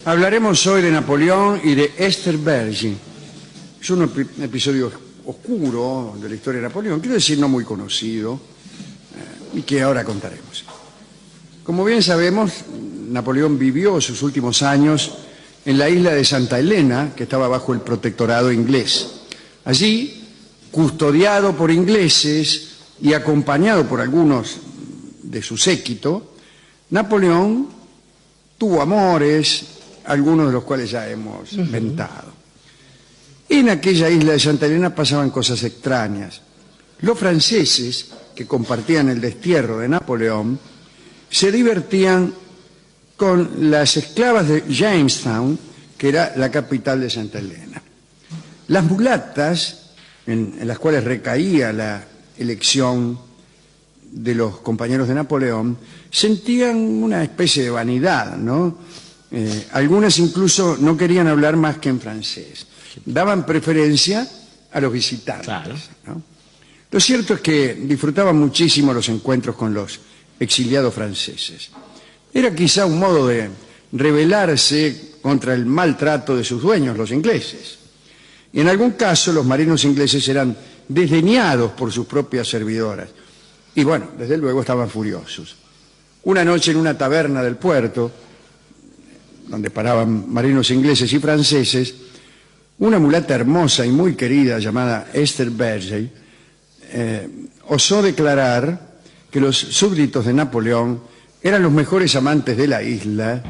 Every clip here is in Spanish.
Hablaremos hoy de Napoleón y de Esther Bergy. Es un episodio oscuro de la historia de Napoleón, quiero decir no muy conocido, y que ahora contaremos. Como bien sabemos, Napoleón vivió sus últimos años en la isla de Santa Elena, que estaba bajo el protectorado inglés. Allí, custodiado por ingleses y acompañado por algunos de su séquito, Napoleón tuvo amores, algunos de los cuales ya hemos mentado. En aquella isla de Santa Elena pasaban cosas extrañas. Los franceses, que compartían el destierro de Napoleón, se divertían con las esclavas de Jamestown, que era la capital de Santa Elena. Las mulatas, en las cuales recaía la elección de los compañeros de Napoleón, sentían una especie de vanidad, ¿no? Algunas incluso no querían hablar más que en francés. Daban preferencia a los visitantes. Claro. ¿No? Lo cierto es que disfrutaban muchísimo los encuentros con los exiliados franceses. Era quizá un modo de rebelarse contra el maltrato de sus dueños, los ingleses. Y en algún caso los marinos ingleses eran desdeñados por sus propias servidoras. Y bueno, desde luego estaban furiosos. Una noche en una taberna del puerto, donde paraban marinos ingleses y franceses, una mulata hermosa y muy querida llamada Esther Bergy osó declarar que los súbditos de Napoleón eran los mejores amantes de la isla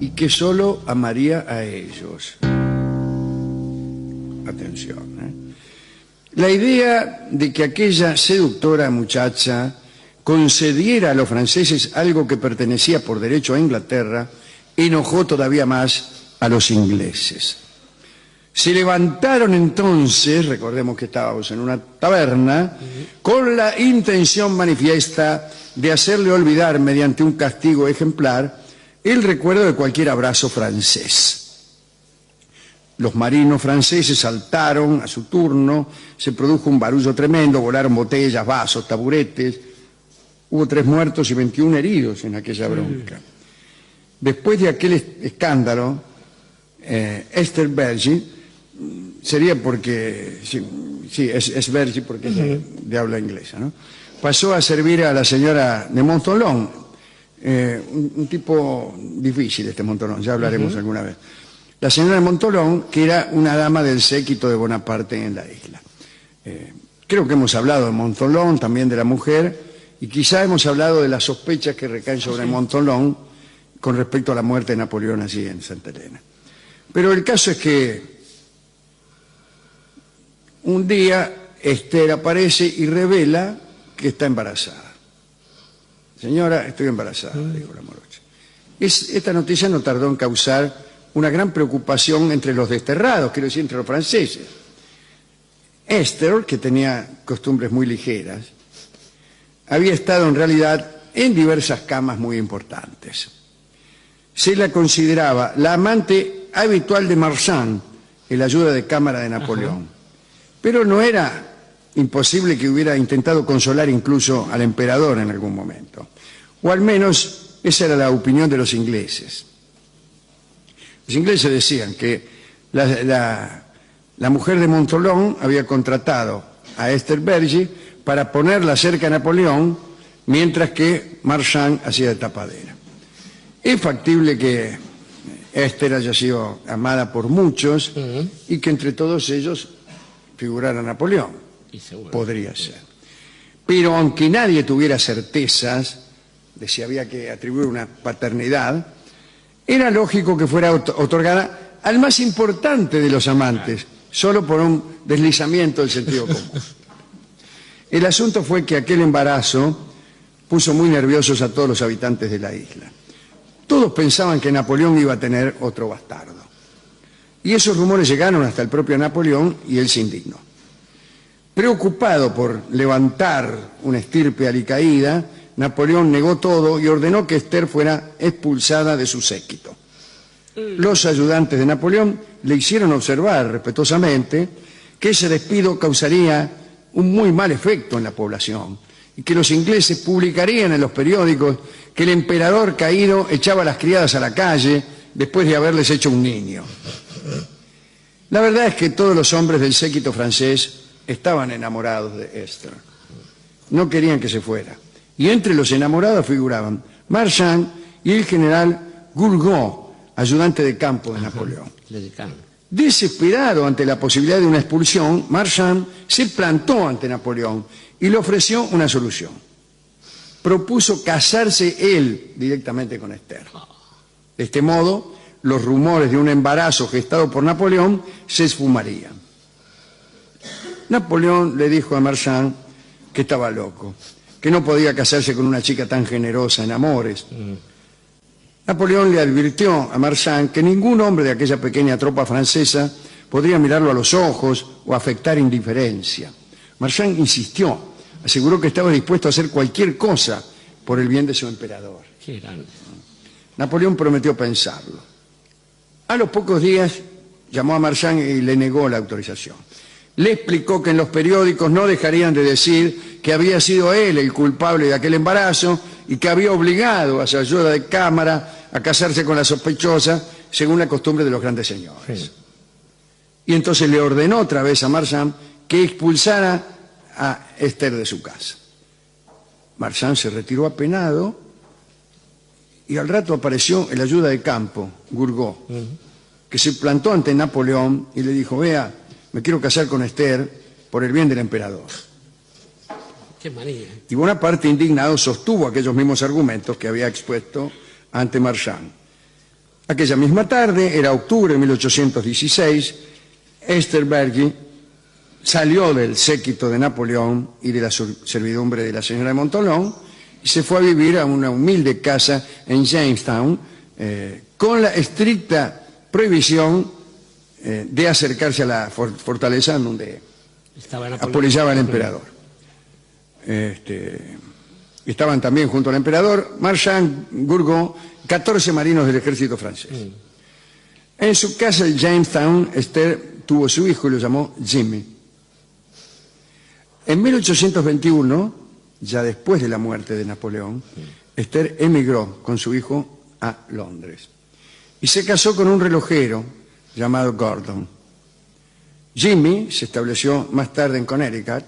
y que solo amaría a ellos. Atención, La idea de que aquella seductora muchacha concediera a los franceses algo que pertenecía por derecho a Inglaterra enojó todavía más a los ingleses. Se levantaron entonces, recordemos que estábamos en una taberna, con la intención manifiesta de hacerle olvidar mediante un castigo ejemplar el recuerdo de cualquier abrazo francés. Los marinos franceses saltaron a su turno, se produjo un barullo tremendo, volaron botellas, vasos, taburetes, hubo 3 muertos y 21 heridos en aquella bronca. Después de aquel escándalo, Esther Bergy, sería porque, sí, es Bergy porque es de habla inglesa, ¿no? Pasó a servir a la señora de Montholon, un tipo difícil este Montholon, ya hablaremos alguna vez. La señora de Montholon, que era una dama del séquito de Bonaparte en la isla. Creo que hemos hablado de Montholon, también de la mujer, y quizá hemos hablado de las sospechas que recaen sobre Montholon con respecto a la muerte de Napoleón allí en Santa Elena. Pero el caso es que un día Esther aparece y revela que está embarazada. Señora, estoy embarazada, dijo la morocha. Esta noticia no tardó en causar una gran preocupación entre los desterrados, quiero decir, entre los franceses. Esther, que tenía costumbres muy ligeras, había estado en realidad en diversas camas muy importantes. Se la consideraba la amante habitual de Marchand, el ayuda de cámara de Napoleón. Pero no era imposible que hubiera intentado consolar incluso al emperador en algún momento. O al menos esa era la opinión de los ingleses. Los ingleses decían que la mujer de Montholon había contratado a Esther Bergy para ponerla cerca a Napoleón, mientras que Marchand hacía de tapadera. Es factible que Esther haya sido amada por muchos y que entre todos ellos figurara Napoleón. Podría ser. Pero aunque nadie tuviera certezas de si había que atribuir una paternidad, era lógico que fuera otorgada al más importante de los amantes, solo por un deslizamiento del sentido común. El asunto fue que aquel embarazo puso muy nerviosos a todos los habitantes de la isla. Todos pensaban que Napoleón iba a tener otro bastardo. Y esos rumores llegaron hasta el propio Napoleón y él se indignó. Preocupado por levantar una estirpe alicaída, Napoleón negó todo y ordenó que Esther fuera expulsada de su séquito. Los ayudantes de Napoleón le hicieron observar respetuosamente que ese despido causaría un muy mal efecto en la población y que los ingleses publicarían en los periódicos que el emperador caído echaba a las criadas a la calle después de haberles hecho un niño. La verdad es que todos los hombres del séquito francés estaban enamorados de Esther. No querían que se fuera. Y entre los enamorados figuraban Marchand y el general Gourgaud, ayudante de campo de Napoleón. Desesperado ante la posibilidad de una expulsión, Marchand se plantó ante Napoleón y le ofreció una solución. Propuso casarse él directamente con Esther. De este modo, los rumores de un embarazo gestado por Napoleón se esfumarían. Napoleón le dijo a Marchand que estaba loco, que no podía casarse con una chica tan generosa en amores. Napoleón le advirtió a Marchand que ningún hombre de aquella pequeña tropa francesa podría mirarlo a los ojos o afectar indiferencia. Marchand insistió, aseguró que estaba dispuesto a hacer cualquier cosa por el bien de su emperador. Qué grande. Napoleón prometió pensarlo. A los pocos días llamó a Marchand y le negó la autorización. Le explicó que en los periódicos no dejarían de decir que había sido él el culpable de aquel embarazo y que había obligado a su ayuda de cámara a casarse con la sospechosa según la costumbre de los grandes señores. Sí. Y entonces le ordenó otra vez a Marchand que expulsara a Esther de su casa. Marchand se retiró apenado y al rato apareció el ayuda de campo, Gourgaud, que se plantó ante Napoleón y le dijo: vea, me quiero casar con Esther por el bien del emperador. Qué manía. Y Bonaparte, indignado, sostuvo aquellos mismos argumentos que había expuesto ante Marchand. Aquella misma tarde, era octubre de 1816, Esther Bergy salió del séquito de Napoleón y de la servidumbre de la señora de Montholon y se fue a vivir a una humilde casa en Jamestown con la estricta prohibición de acercarse a la fortaleza en donde apolillaba el emperador. Estaban también junto al emperador Marchand, Gourgaud, 14 marinos del ejército francés. En su casa en Jamestown, Esther tuvo su hijo y lo llamó Jimmy. En 1821, ya después de la muerte de Napoleón, Esther emigró con su hijo a Londres y se casó con un relojero llamado Gordon. Jimmy se estableció más tarde en Connecticut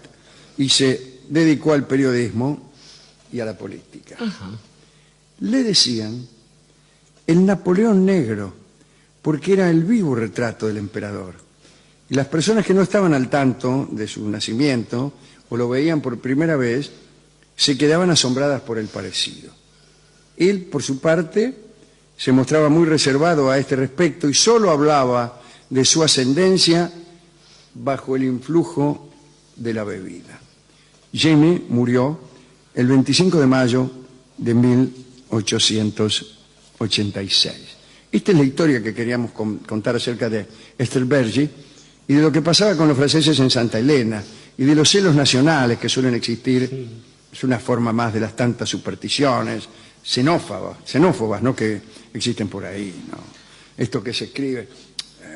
y se dedicó al periodismo y a la política. Le decían el Napoleón negro porque era el vivo retrato del emperador. Y las personas que no estaban al tanto de su nacimiento o lo veían por primera vez se quedaban asombradas por el parecido. Él, por su parte, se mostraba muy reservado a este respecto y solo hablaba de su ascendencia bajo el influjo de la bebida. Jimmy murió el 25 de mayo de 1886. Esta es la historia que queríamos contar acerca de Esther Bergy y de lo que pasaba con los franceses en Santa Elena y de los celos nacionales que suelen existir. Es una forma más de las tantas supersticiones xenófobas, ¿no?, que existen por ahí, ¿no? Esto que se escribe,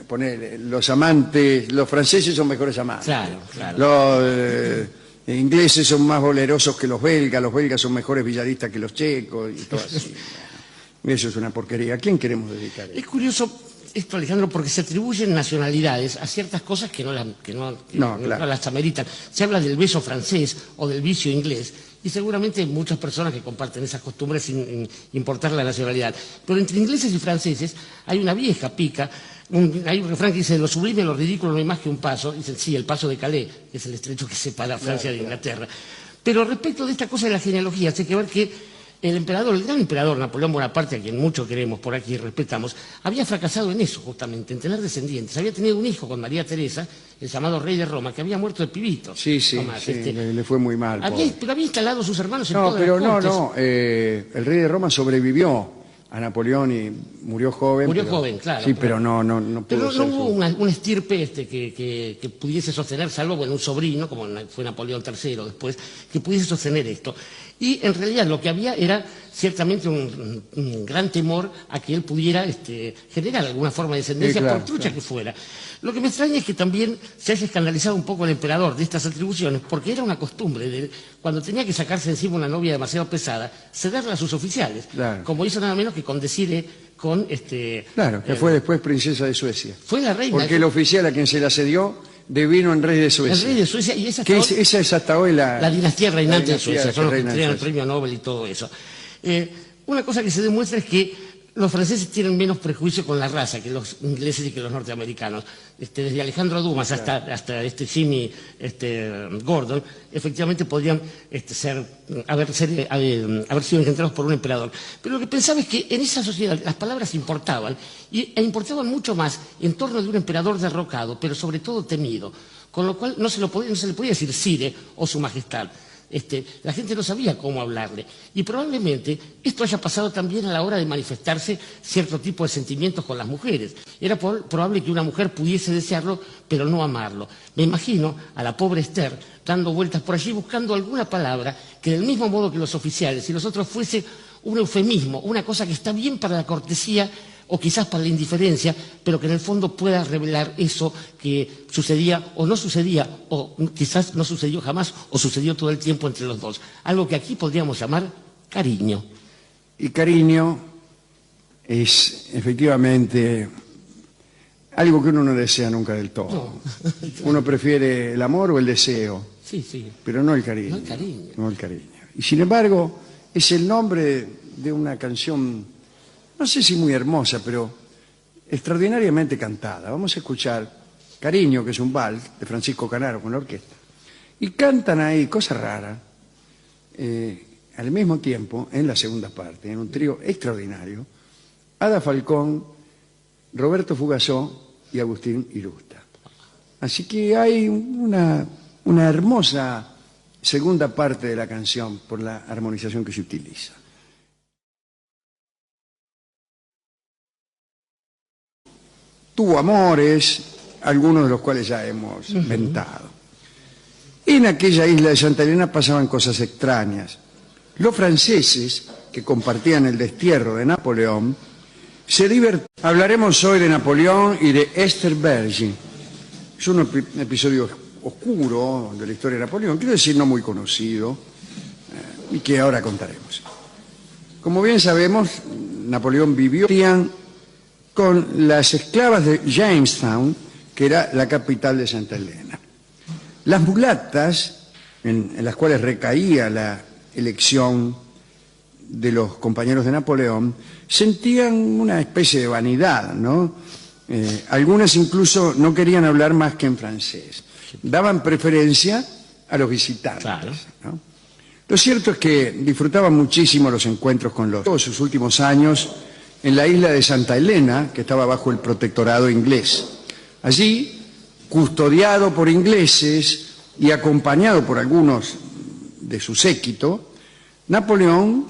poner los amantes, los franceses son mejores amantes. Claro, claro. Los ingleses son más bolerosos que los belgas son mejores billaristas que los checos y todo así. Eso es una porquería. ¿A quién queremos dedicar eso? Es curioso esto, Alejandro, porque se atribuyen nacionalidades a ciertas cosas que no las ameritan. Se habla del beso francés o del vicio inglés, y seguramente hay muchas personas que comparten esas costumbres sin importar la nacionalidad. Pero entre ingleses y franceses hay una vieja pica. Hay un refrán que dice: lo sublime, lo ridículo no hay más que un paso. Dicen, sí, el paso de Calais, que es el estrecho que separa Francia de Inglaterra. Pero respecto de esta cosa de la genealogía, hay que ver que el gran emperador Napoleón Bonaparte, a quien mucho queremos por aquí y respetamos, había fracasado en eso, justamente, en tener descendientes. Había tenido un hijo con María Teresa, el llamado rey de Roma, que había muerto de pibito. Sí, le fue muy mal. Pero había instalado a sus hermanos en todas las cortes. El rey de Roma sobrevivió a Napoleón y murió joven. Joven, claro. Sí, pero no pudo pero ser. No hubo una estirpe que pudiese sostener, salvo un sobrino, como fue Napoleón III después, que pudiese sostener esto. Y en realidad lo que había era ciertamente un gran temor a que él pudiera generar alguna forma de descendencia, por trucha que fuera. Lo que me extraña es que también se haya escandalizado un poco el emperador de estas atribuciones, porque era una costumbre de él, cuando tenía que sacarse encima una novia demasiado pesada, cederla a sus oficiales, como hizo nada menos que con Desirée con... Claro, que fue después princesa de Suecia. Fue la reina. Porque el oficial a quien se la cedió devino en rey de Suecia. El rey de Suecia, y esa es hasta hoy la dinastía reinante de dinastía Suecia, son los que reina de entregan el Suecia. premio Nobel y todo eso. Una cosa que se demuestra es que los franceses tienen menos prejuicio con la raza que los ingleses y que los norteamericanos. Desde Alejandro Dumas hasta Jimmy Gordon, efectivamente podrían haber sido engendrados por un emperador. Pero lo que pensaba es que en esa sociedad las palabras importaban, e importaban mucho más en torno de un emperador derrocado, pero sobre todo temido, con lo cual no se le podía decir Sire o Su Majestad. La gente no sabía cómo hablarle. Y probablemente esto haya pasado también a la hora de manifestarse cierto tipo de sentimientos con las mujeres. Era probable que una mujer pudiese desearlo, pero no amarlo. Me imagino a la pobre Esther dando vueltas por allí buscando alguna palabra que del mismo modo que los oficiales y los otros fuese un eufemismo, una cosa que está bien para la cortesía o quizás para la indiferencia, pero que en el fondo pueda revelar eso que sucedía o no sucedía, o quizás no sucedió jamás, o sucedió todo el tiempo entre los dos. Algo que aquí podríamos llamar cariño. Y cariño es efectivamente algo que uno no desea nunca del todo. No. Uno prefiere el amor o el deseo, sí. pero no el cariño. No el cariño. No el cariño. Y sin embargo, es el nombre de una canción, no sé si muy hermosa, pero extraordinariamente cantada. Vamos a escuchar Cariño, que es un vals de Francisco Canaro con la orquesta. Y cantan ahí, cosa rara, al mismo tiempo, en la segunda parte, en un trío extraordinario, Ada Falcón, Roberto Fugazó y Agustín Irusta. Así que hay una hermosa segunda parte de la canción por la armonización que se utiliza. Tuvo amores, algunos de los cuales ya hemos inventado. En aquella isla de Santa Elena pasaban cosas extrañas. Los franceses, que compartían el destierro de Napoleón, se divertían. Hablaremos hoy de Napoleón y de Esther Bergy. Es un episodio oscuro de la historia de Napoleón, quiero decir no muy conocido, y que ahora contaremos. Como bien sabemos, Napoleón vivió con las esclavas de Jamestown, que era la capital de Santa Elena. Las mulatas, en las cuales recaía la elección de los compañeros de Napoleón, sentían una especie de vanidad, ¿no? Algunas incluso no querían hablar más que en francés. Daban preferencia a los visitantes. Claro. ¿No? Lo cierto es que disfrutaban muchísimo los encuentros con todos sus últimos años en la isla de Santa Elena, que estaba bajo el protectorado inglés. Allí, custodiado por ingleses y acompañado por algunos de su séquito, Napoleón